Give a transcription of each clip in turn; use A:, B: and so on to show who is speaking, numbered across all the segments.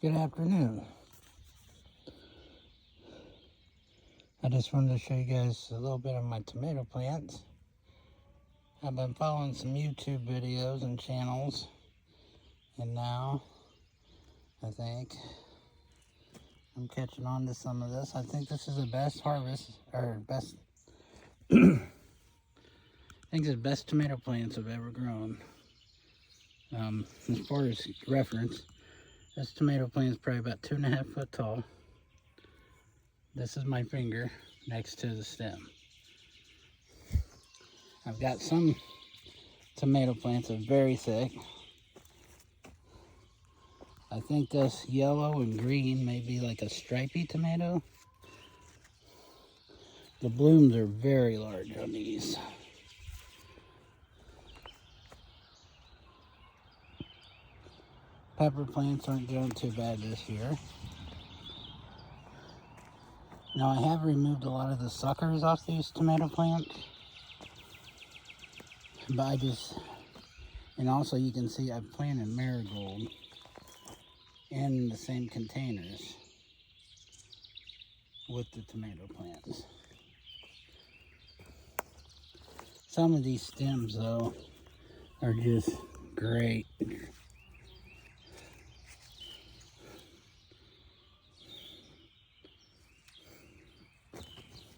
A: Good afternoon. I just wanted to show you guys a little bit of my tomato plants. I've been following some YouTube videos and channels, and now I think I'm catching on to some of this. I think this is the best harvest, or best, I think it's the best tomato plants I've ever grown. As far as reference, this tomato plant is probably about 2.5 foot tall. This is my finger next to the stem. I've got some tomato plants that are very thick. I think this yellow and green may be like a stripy tomato. The blooms are very large on these. Pepper plants aren't doing too bad this year. Now I have removed a lot of the suckers off these tomato plants. But and also you can see I've planted marigold in the same containers with the tomato plants. Some of these stems though are just great.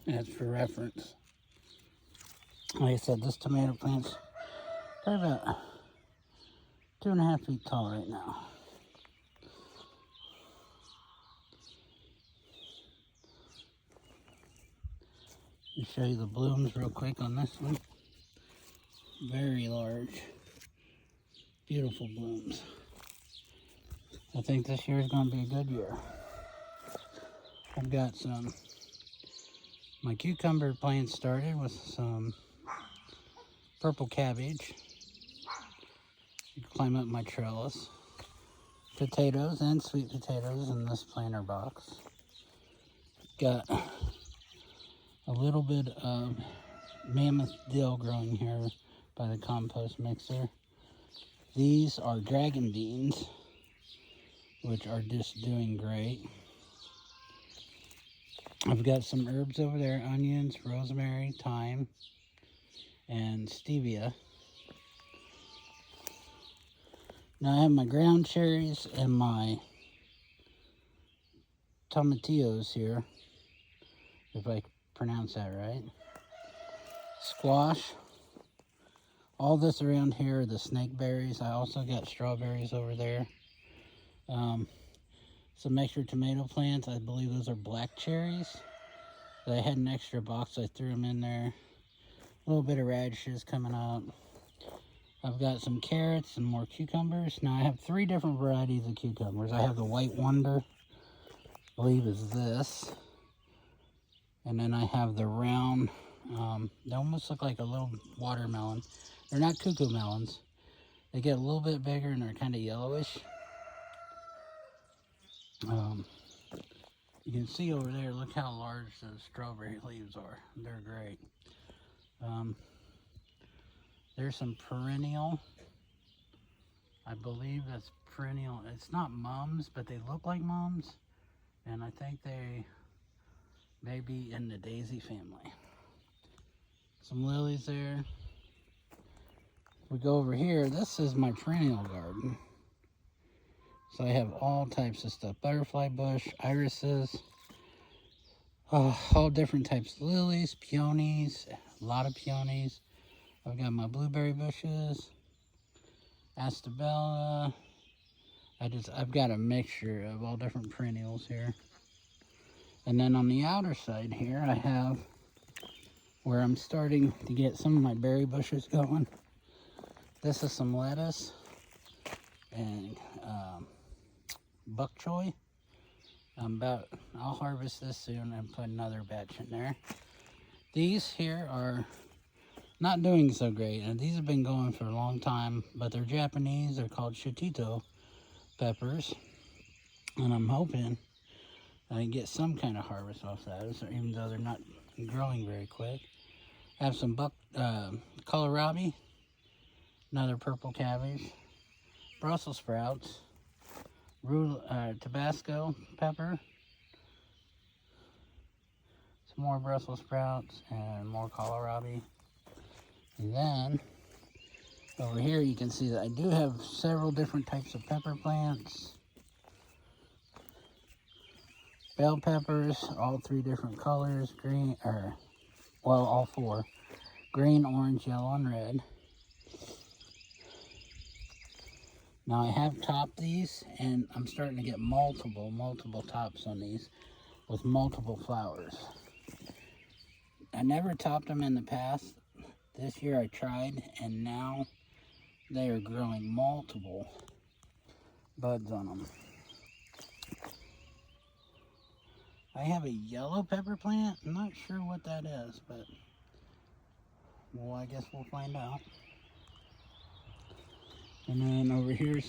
A: That's for reference. Like I said, this tomato plant's probably about 2.5 feet tall right now. Let me show you the blooms real quick on this one. Very large, beautiful blooms. I think this year is going to be a good year. I've got my cucumber plants started with some purple cabbage. You can climb up my trellis. Potatoes and sweet potatoes in this planter box. Got a little bit of mammoth dill growing here by the compost mixer. These are dragon beans, which are just doing great. I've got some herbs over there, onions, rosemary, thyme, and stevia. Now I have my ground cherries and my tomatillos here, if I pronounce that right. Squash. All this around here are the snake berries. I also got strawberries over there. Some extra tomato plants. I believe those are black cherries. I had an extra box, so I threw them in there. A little bit of radishes coming up. I've got some carrots and more cucumbers. Now I have 3 different varieties of cucumbers. I have the White Wonder, I believe is this. And then I have the round, they almost look like a little watermelon. They're not cuckoo melons. They get a little bit bigger and they're kind of yellowish. You can see over there, look how large those strawberry leaves are. They're great. There's some perennial. I believe that's perennial. It's not mums, but they look like mums. And I think they may be in the daisy family. Some lilies there. We go over here, this is my perennial garden. So I have all types of stuff. Butterfly bush, irises, all different types of lilies, peonies, a lot of peonies. I've got my blueberry bushes, astabella. I've got a mixture of all different perennials here. And then on the outer side here, I have where I'm starting to get some of my berry bushes going. This is some lettuce and bok choy. I'll harvest this soon and put another batch in there. These here are not doing so great, and these have been going for a long time, but they're Japanese. They're called shotito peppers, and I'm hoping I can get some kind of harvest off those, even though they're not growing very quick. I have some kohlrabi, another purple cabbage, Brussels sprouts, Tabasco pepper, some more Brussels sprouts, and more kohlrabi. And then over here you can see that I do have several different types of pepper plants. Bell peppers, all 3 different colors, green, or well, all 4. Green, orange, yellow, and red. Now I have topped these, and I'm starting to get multiple tops on these with multiple flowers. I never topped them in the past. This year I tried, and now they are growing multiple buds on them. I have a yellow pepper plant. I'm not sure what that is, but well, I guess we'll find out. And then over here,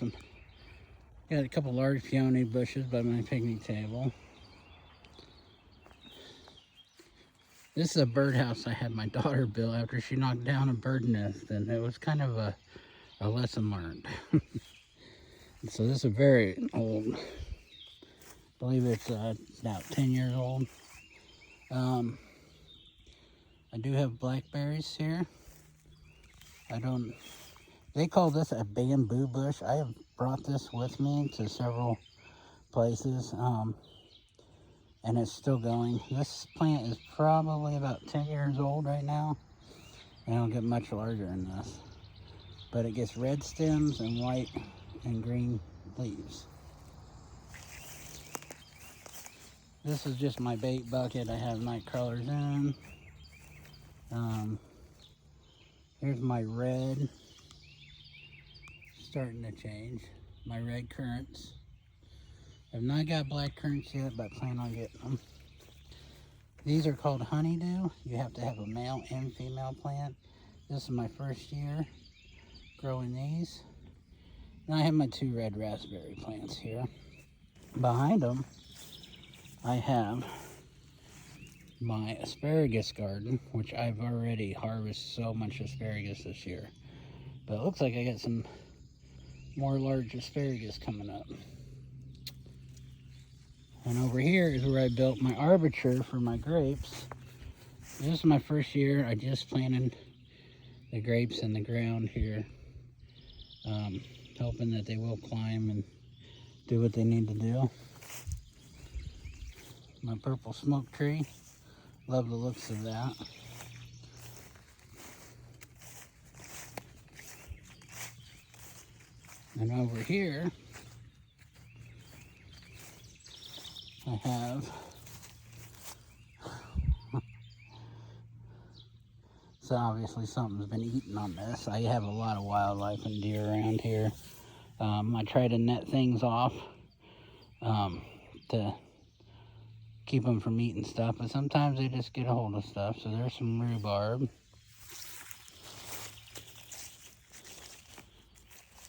A: got a couple large peony bushes by my picnic table. This is a birdhouse I had my daughter build after she knocked down a bird nest, and it was kind of a lesson learned. So this is very old. I believe it's about 10 years old. I do have blackberries here. They call this a bamboo bush. I have brought this with me to several places, and it's still going. This plant is probably about 10 years old right now, and it'll get much larger than this. But it gets red stems and white and green leaves. This is just my bait bucket. I have night crawlers in. Here's my red. Starting to change. My red currants. I've not got black currants yet, but I plan on getting them. These are called honeydew. You have to have a male and female plant. This is my first year growing these. And I have my 2 red raspberry plants here. Behind them, I have my asparagus garden, which I've already harvested so much asparagus this year. But it looks like I got some more large asparagus coming up. And over here is where I built my arbiter for my grapes. This is my first year. I just planted the grapes in the ground here, hoping that they will climb and do what they need to do. My purple smoke tree. Love the looks of that. And over here, I have so obviously something's been eating on this. I have a lot of wildlife and deer around here. I try to net things off to keep them from eating stuff, but sometimes they just get a hold of stuff. So there's some rhubarb.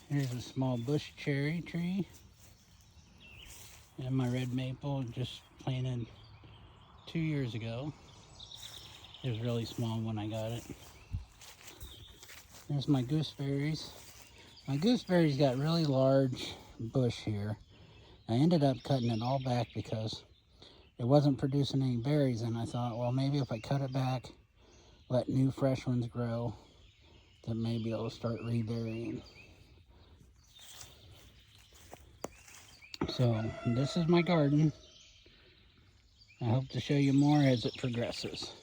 A: Here's a small bush cherry tree. And my red maple, just planted 2 years ago. It was really small when I got it. There's my gooseberries. My gooseberries got really large bush here. I ended up cutting it all back because it wasn't producing any berries, and I thought, well, maybe if I cut it back, let new fresh ones grow, then maybe it'll start reberrying. So this is my garden. I hope to show you more as it progresses.